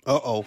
Uh-oh.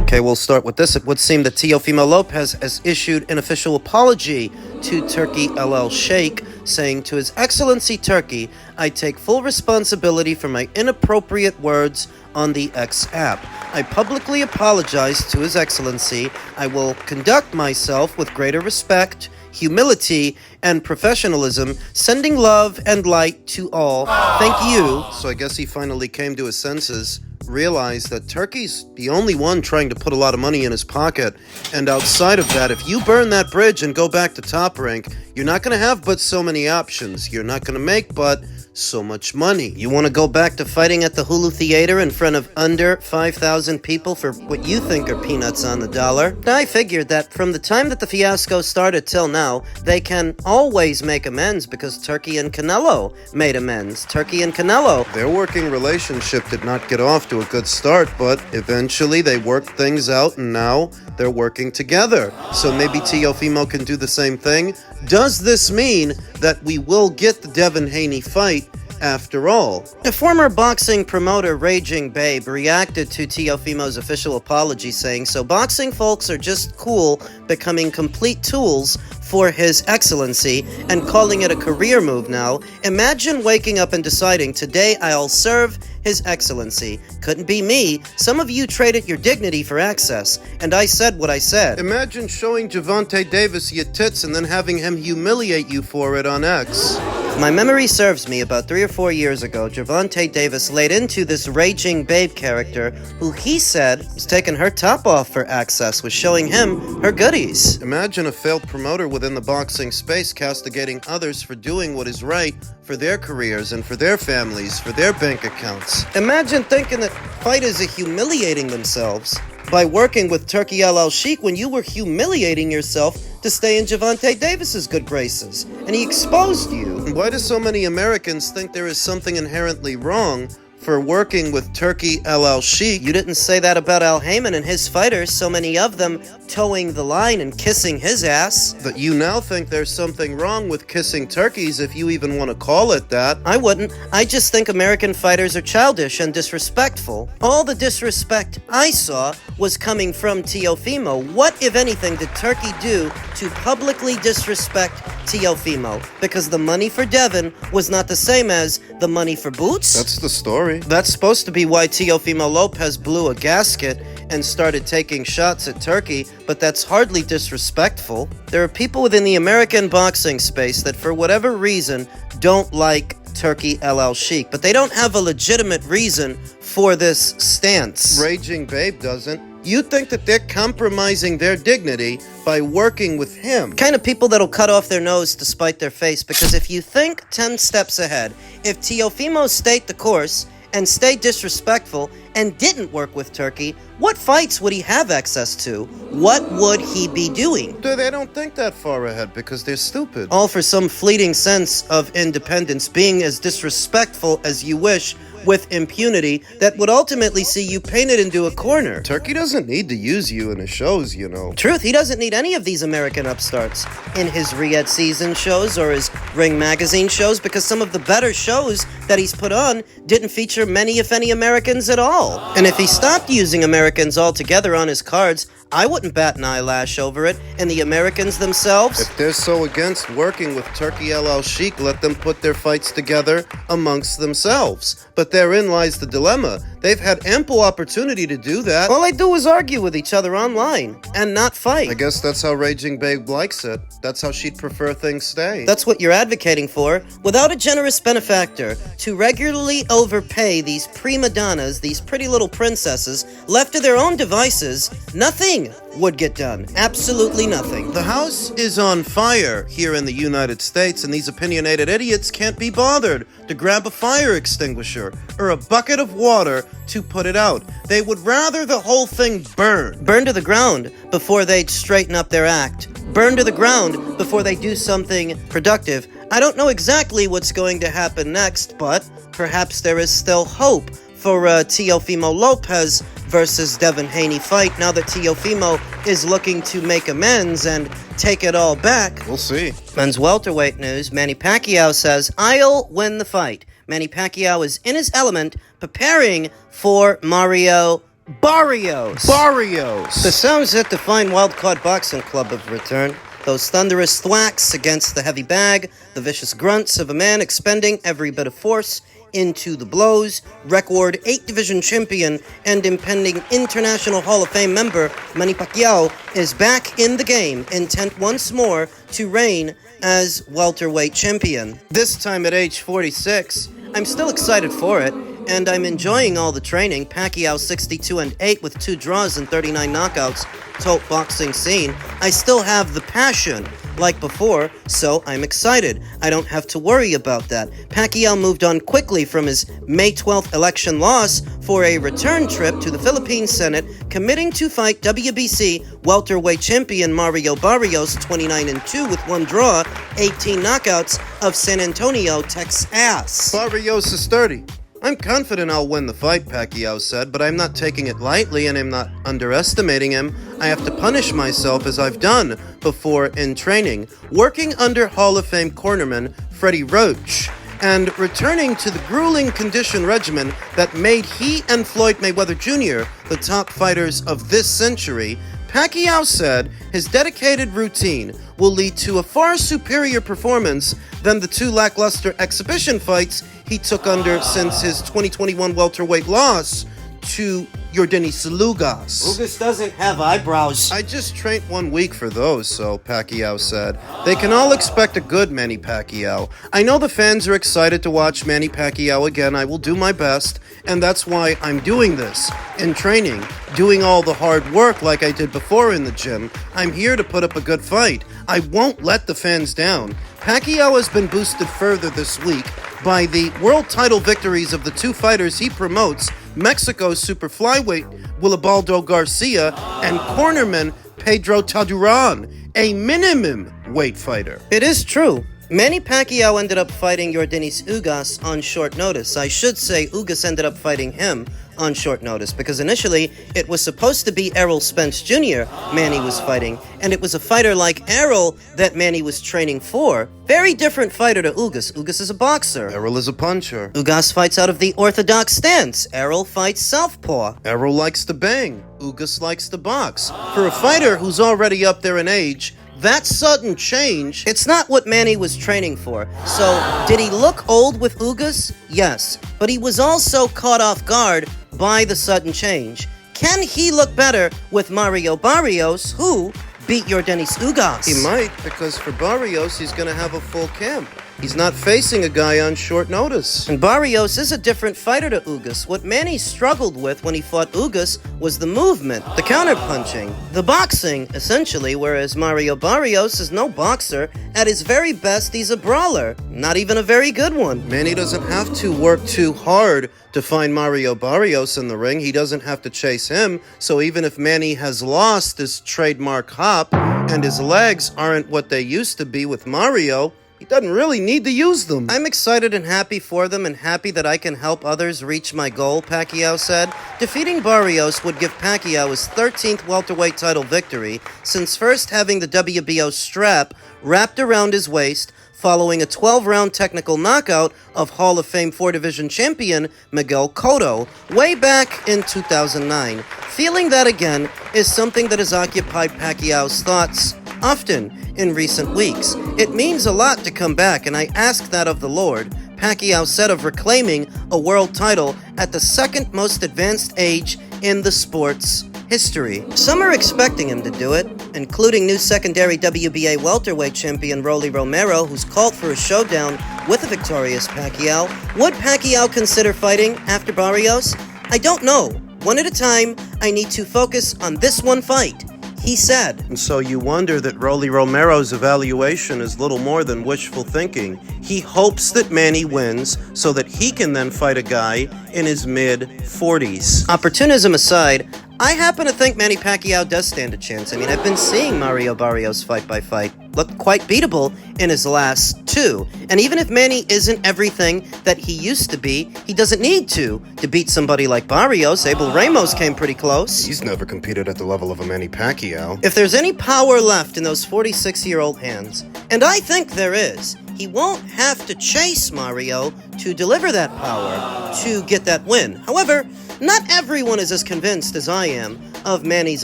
Okay, we'll start with this. It would seem that Teofimo Lopez has issued an official apology to Turki LL Sheikh, saying, "To His Excellency Turki, I take full responsibility for my inappropriate words on the X app. I publicly apologize to His Excellency. I will conduct myself with greater respect, humility, and professionalism, sending love and light to all. Thank you." So I guess he finally came to his senses, realized that Turki's the only one trying to put a lot of money in his pocket. And outside of that, if you burn that bridge and go back to top rank, you're not going to have but so many options. You're not going to make but so much money. You want to go back to fighting at the Hulu Theater in front of under 5,000 people for what you think are peanuts on the dollar? I figured that from the time that the fiasco started till now, they can always make amends because Turki and Canelo made amends. Turki and Canelo. Their working relationship did not get off to a good start, but eventually they worked things out and now they're working together. So maybe Teofimo can do the same thing. Does this mean that we will get the Devin Haney fight after all? The former boxing promoter Raging Babe reacted to Teofimo's official apology, saying, "So boxing folks are just cool becoming complete tools for His Excellency and calling it a career move now. Imagine waking up and deciding, today I'll serve His Excellency. Couldn't be me. Some of you traded your dignity for access, and I said what I said." Imagine showing Gervonta Davis your tits and then having him humiliate you for it on X. If my memory serves me, about 3 or 4 years ago, Gervonta Davis laid into this Raging Babe character, who he said was taking her top off for access, was showing him her goodies. Imagine a failed promoter within the boxing space castigating others for doing what is right for their careers and for their families, for their bank accounts. Imagine thinking that fighters are humiliating themselves by working with Turki LL Sheikh when you were humiliating yourself to stay in Gervonta Davis's good graces, and he exposed you. Why do so many Americans think there is something inherently wrong for working with Turki LL Sheikh? You didn't say that about Al Heyman and his fighters, so many of them towing the line and kissing his ass. But you now think there's something wrong with kissing turkeys, if you even want to call it that. I wouldn't. I just think American fighters are childish and disrespectful. All the disrespect I saw was coming from Teofimo. What, if anything, did Turki do to publicly disrespect Teofimo? Because the money for Devin was not the same as the money for Boots? That's the story. That's supposed to be why Teofimo Lopez blew a gasket and started taking shots at Turki, but that's hardly disrespectful. There are people within the American boxing space that for whatever reason don't like Turki LL Sheikh, but they don't have a legitimate reason for this stance. Raging Babe doesn't. You think that they're compromising their dignity by working with him. Kind of people that'll cut off their nose to spite their face, because if you think 10 steps ahead, if Teofimo stayed the course and stayed disrespectful and didn't work with Turki, what fights would he have access to? What would he be doing? They don't think that far ahead because they're stupid. All for some fleeting sense of independence, being as disrespectful as you wish with impunity that would ultimately see you painted into a corner. Turki doesn't need to use you in his shows, you know. Truth, he doesn't need any of these American upstarts in his Riyadh season shows or his Ring Magazine shows, because some of the better shows that he's put on didn't feature many, if any, Americans at all. And if he stopped using Americans altogether on his cards, I wouldn't bat an eyelash over it. And the Americans themselves? If they're so against working with Turki LL Sheikh, let them put their fights together amongst themselves. But therein lies the dilemma. They've had ample opportunity to do that. All they do is argue with each other online and not fight. I guess that's how Raging Babe likes it. That's how she'd prefer things stay. That's what you're advocating for. Without a generous benefactor to regularly overpay these prima donnas, these pretty little princesses, left to their own devices, nothing would get done. Absolutely nothing. The house is on fire here in the United States, and these opinionated idiots can't be bothered to grab a fire extinguisher or a bucket of water to put it out. They would rather the whole thing burn. Burn to the ground before they'd straighten up their act. Burn to the ground before they do something productive. I don't know exactly what's going to happen next, but perhaps there is still hope for Teofimo Lopez versus Devin Haney fight now that Teofimo is looking to make amends and take it all back. We'll see. Men's welterweight news. Manny Pacquiao says, "I'll win the fight." Manny Pacquiao is in his element preparing for Mario Barrios. The sounds at the fine wild-caught boxing club have returned. Those thunderous thwacks against the heavy bag, the vicious grunts of a man expending every bit of force into the blows. Record 8-division champion and impending International Hall of Fame member Manny Pacquiao is back in the game, intent once more to reign as welterweight champion. This time at age 46, I'm still excited for it, and I'm enjoying all the training. Pacquiao 62-8 with 2 draws and 39 knockouts. Top boxing scene. I still have the passion like before, so I'm excited. I don't have to worry about that. Pacquiao moved on quickly from his May 12th election loss for a return trip to the Philippine Senate, committing to fight WBC welterweight champion Mario Barrios 29-2 with 1 draw, 18 knockouts of San Antonio, Texas. Barrios is sturdy. I'm confident I'll win the fight, Pacquiao said, but I'm not taking it lightly and I'm not underestimating him. I have to punish myself as I've done before in training, working under Hall of Fame cornerman Freddie Roach, and returning to the grueling condition regimen that made he and Floyd Mayweather Jr. the top fighters of this century. Pacquiao said his dedicated routine will lead to a far superior performance than the 2 lackluster exhibition fights he took under since his 2021 welterweight loss to Yordenis Ugas. Ugas doesn't have eyebrows. I just trained 1 week for those, so Pacquiao said. They can all expect a good Manny Pacquiao. I know the fans are excited to watch Manny Pacquiao again. I will do my best, and that's why I'm doing this. In training, doing all the hard work like I did before in the gym. I'm here to put up a good fight. I won't let the fans down. Pacquiao has been boosted further this week by the world title victories of the 2 fighters he promotes, Mexico's super flyweight Willibaldo Garcia and cornerman Pedro Taduran, a minimum weight fighter. It is true. Manny Pacquiao ended up fighting Yordenis Ugas on short notice. I should say Ugas ended up fighting him on short notice, because initially it was supposed to be Errol Spence Jr. Manny was fighting, and it was a fighter like Errol that Manny was training for. Very different fighter to Ugas. Ugas is a boxer. Errol is a puncher. Ugas fights out of the orthodox stance. Errol fights southpaw. Errol likes to bang. Ugas likes to box. For a fighter who's already up there in age, that sudden change, it's not what Manny was training for. So, did he look old with Ugas? Yes. But he was also caught off guard by the sudden change. Can he look better with Mario Barrios, who beat Yordenis Ugas? He might, because for Barrios, he's going to have a full camp. He's not facing a guy on short notice. And Barrios is a different fighter to Ugas. What Manny struggled with when he fought Ugas was the movement, the counterpunching, the boxing, essentially, whereas Mario Barrios is no boxer. At his very best, he's a brawler. Not even a very good one. Manny doesn't have to work too hard to find Mario Barrios in the ring. He doesn't have to chase him. So even if Manny has lost his trademark hop and his legs aren't what they used to be with Mario, he doesn't really need to use them. I'm excited and happy for them and happy that I can help others reach my goal, Pacquiao said. Defeating Barrios would give Pacquiao his 13th welterweight title victory since first having the WBO strap wrapped around his waist following a 12-round technical knockout of Hall of Fame 4-division champion Miguel Cotto way back in 2009. Feeling that again is something that has occupied Pacquiao's thoughts often in recent weeks. It means a lot to come back, and I ask that of the Lord. Pacquiao said of reclaiming a world title at the second most advanced age in the sport's history. Some are expecting him to do it, including new secondary WBA welterweight champion Rolly Romero, who's called for a showdown with a victorious Pacquiao. Would Pacquiao consider fighting after Barrios? I don't know. One at a time, I need to focus on this one fight, he said. And so you wonder that Rolly Romero's evaluation is little more than wishful thinking. He hopes that Manny wins so that he can then fight a guy in his mid-40s. Opportunism aside, I happen to think Manny Pacquiao does stand a chance. I mean, I've been seeing Mario Barrios fight by fight look quite beatable in his last two. And even if Manny isn't everything that he used to be, he doesn't need to beat somebody like Barrios. Abel Ramos came pretty close. He's never competed at the level of a Manny Pacquiao. If there's any power left in those 46-year-old hands, and I think there is, he won't have to chase Mario to deliver that power to get that win. However, not everyone is as convinced as I am of Manny's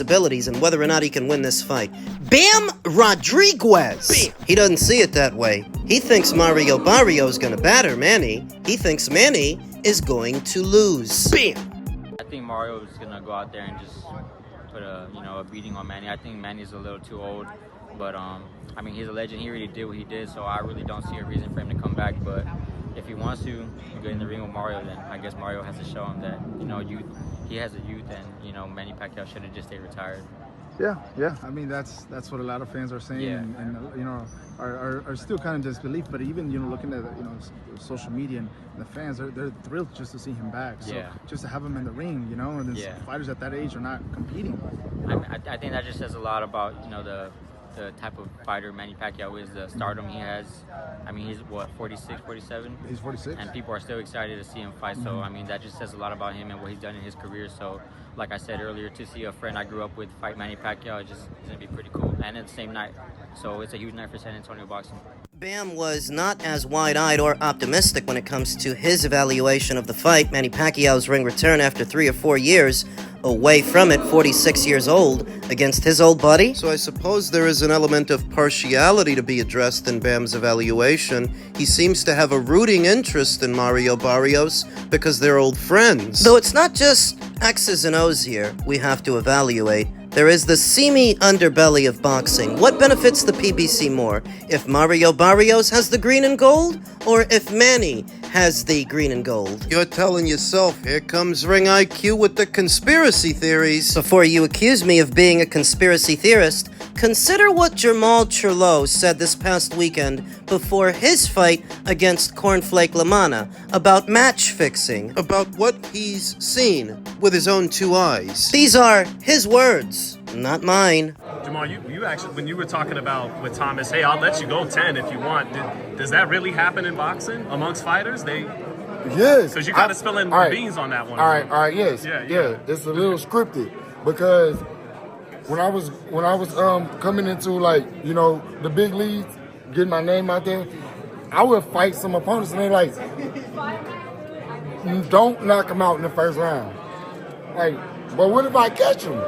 abilities and whether or not he can win this fight. Bam Rodriguez! Bam. He doesn't see it that way. He thinks Mario Barrios is going to batter Manny. He thinks Manny is going to lose. Bam! I think Mario is going to go out there and just put a beating on Manny. I think Manny's a little too old, but I mean, he's a legend. He really did what he did, so I really don't see a reason for him to come back. But if he wants to go in the ring with Mario, then I guess Mario has to show him that, he has a youth, and, Manny Pacquiao should have just stayed retired. Yeah. I mean, that's what a lot of fans are saying, Yeah. and are still kind of disbelief. But even looking at social media and the fans, they're thrilled just to see him back. So Yeah. just to have him in the ring, and then Yeah. fighters at that age are not competing. I think that just says a lot about, the type of fighter Manny Pacquiao is, the stardom he has. I mean, he's, 46, 47? He's 46. And people are still excited to see him fight. So, I mean, that just says a lot about him and what he's done in his career. So, like I said earlier, to see a friend I grew up with fight Manny Pacquiao is going to be pretty cool. And it's the same night. So, it's a huge night for San Antonio boxing. Bam was not as wide-eyed or optimistic when it comes to his evaluation of the fight. Manny Pacquiao's ring return after 3 or 4 years away from it, 46 years old, against his old buddy. So I suppose there is an element of partiality to be addressed in Bam's evaluation. He seems to have a rooting interest in Mario Barrios because they're old friends. Though it's not just X's and O's here we have to evaluate. There is the seamy underbelly of boxing. What benefits the PBC more? If Mario Barrios has the green and gold, or if Manny has the green and gold? You're telling yourself, here comes Ring IQ with the conspiracy theories. Before you accuse me of being a conspiracy theorist, consider what Charlo said this past weekend before his fight against Cornflake LaManna about match fixing. About what he's seen with his own two eyes. These are his words, not mine. Jamal, you actually, when you were talking about with Thomas, hey, I'll let you go 10 if you want. Does that really happen in boxing amongst fighters? Yes. Because you got to spill in beans on that one. All right, yes. Yeah. It's a little scripted because when I was coming into the big leagues, getting my name out there, I would fight some opponents and they're like, don't knock him out in the first round. Like, but what if I catch him?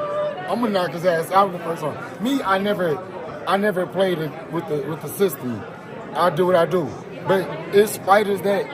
I'm gonna knock his ass out in the first round. Me, I never played it with the system. I do what I do. But it's fighters that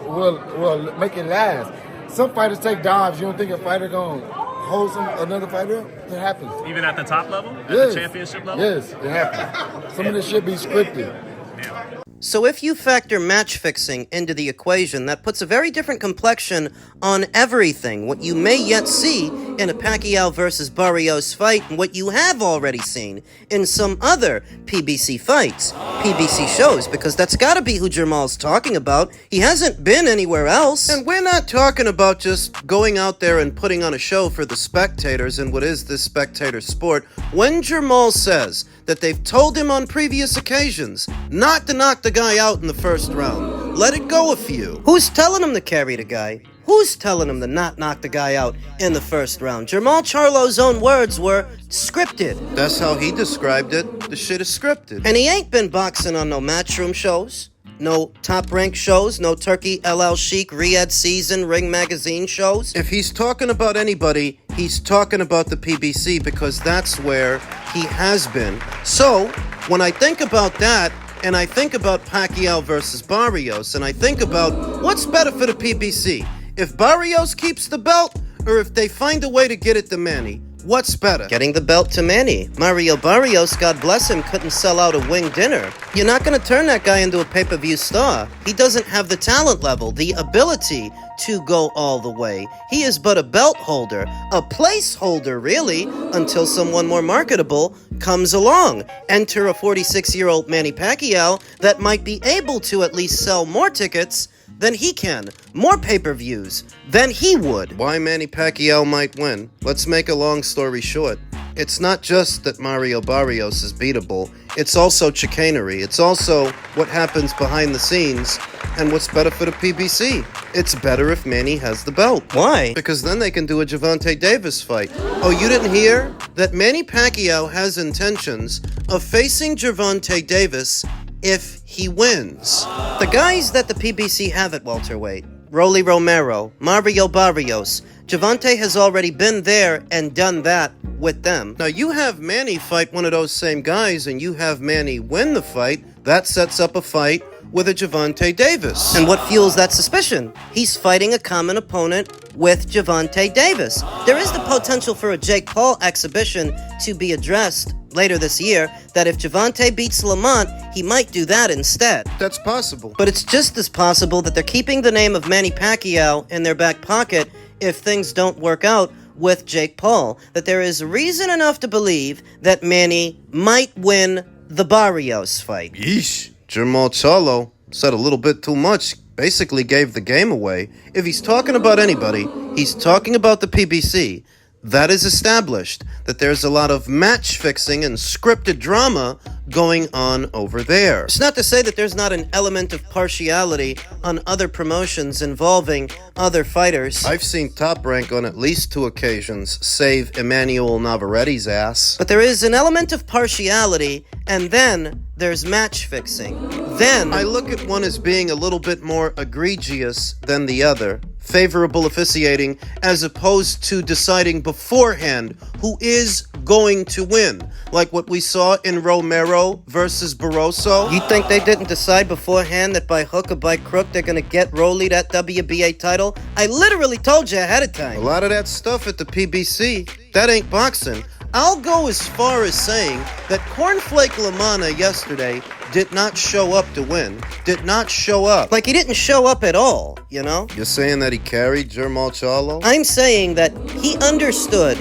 will make it last. Some fighters take dives. You don't think a fighter gonna hold another fighter up? It happens. Even at the top level? At the championship level? Yes, it happens. Some of this shit be scripted. Yeah. So if you factor match fixing into the equation, that puts a very different complexion on everything. What you may yet see in a Pacquiao versus Barrios fight, and what you have already seen in some other PBC fights, PBC shows, because that's got to be who Jamal's talking about. He hasn't been anywhere else. And we're not talking about just going out there and putting on a show for the spectators in what is this spectator sport. When Jamal says that they've told him on previous occasions not to knock the guy out in the first round, let it go a few. Who's telling him to carry the guy? Who's telling him to not knock the guy out in the first round? Jamal Charlo's own words were scripted. That's how he described it. The shit is scripted. And he ain't been boxing on no Matchroom shows, no top-ranked shows, no Turkey LL Sheik, Riyadh Season, Ring Magazine shows. If he's talking about anybody, he's talking about the PBC because that's where he has been. So, when I think about that, and I think about Pacquiao versus Barrios, and I think about what's better for the PBC, if Barrios keeps the belt or if they find a way to get it to Manny. What's better? Getting the belt to Manny. Mario Barrios, God bless him, couldn't sell out a wing dinner. You're not going to turn that guy into a pay-per-view star. He doesn't have the talent level, the ability to go all the way. He is but a belt holder, a placeholder, really, until someone more marketable comes along. Enter a 46-year-old Manny Pacquiao that might be able to at least sell more tickets than he can, more pay-per-views than he would. Why Manny Pacquiao might win? Let's make a long story short. It's not just that Mario Barrios is beatable, it's also chicanery. It's also what happens behind the scenes and what's better for the PBC. It's better if Manny has the belt. Why? Because then they can do a Gervonta Davis fight. Oh, you didn't hear? That Manny Pacquiao has intentions of facing Gervonta Davis if he wins. The guys that the PBC have at welterweight, Rolly Romero, Mario Barrios, Gervonta has already been there and done that with them. Now you have Manny fight one of those same guys and you have Manny win the fight, that sets up a fight with a Gervonta Davis. And what fuels that suspicion? He's fighting a common opponent with Gervonta Davis. There is the potential for a Jake Paul exhibition to be addressed later this year, that if Gervonta beats Lamont, he might do that instead. That's possible. But it's just as possible that they're keeping the name of Manny Pacquiao in their back pocket if things don't work out with Jake Paul. That there is reason enough to believe that Manny might win the Barrios fight. Yeesh. Jamal Charlo said a little bit too much, basically gave the game away. If he's talking about anybody, he's talking about the PBC. That is established, that there's a lot of match fixing and scripted drama going on over there. It's not to say that there's not an element of partiality on other promotions involving other fighters. I've seen Top Rank on at least 2 occasions save Emmanuel Navarrete's ass. But there is an element of partiality, and then there's match fixing. Then I look at one as being a little bit more egregious than the other. Favorable officiating as opposed to deciding beforehand who is going to win. Like what we saw in Romero versus Barroso. You think they didn't decide beforehand that by hook or by crook they're going to get Rolly that WBA title? I literally told you ahead of A time. lot of that stuff at the PBC, that ain't boxing. I'll go as far as saying that Cornflake LaManna yesterday did not show up to win. Did not show up. Like he didn't show up at all, you know? You're saying that he carried Jamal Charlo? I'm saying that he understood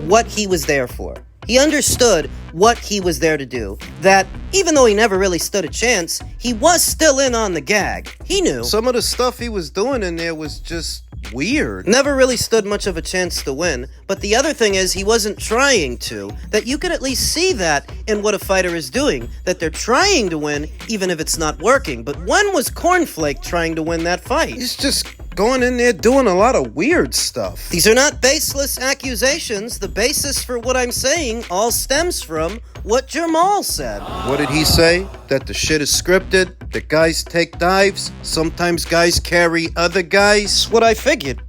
what he was there for. He understood what he was there to do. That even though he never really stood a chance, he was still in on the gag. He knew. Some of the stuff he was doing in there was just weird. Never really stood much of a chance to win. But the other thing is he wasn't trying to. That you could at least see that in what a fighter is doing. That they're trying to win even if it's not working. But when was Cornflake trying to win that fight? He's just going in there doing a lot of weird stuff. These are not baseless accusations. The basis for what I'm saying all stems from what Jamal said. What did he say? That the shit is scripted, that guys take dives, sometimes guys carry other guys? What I figured.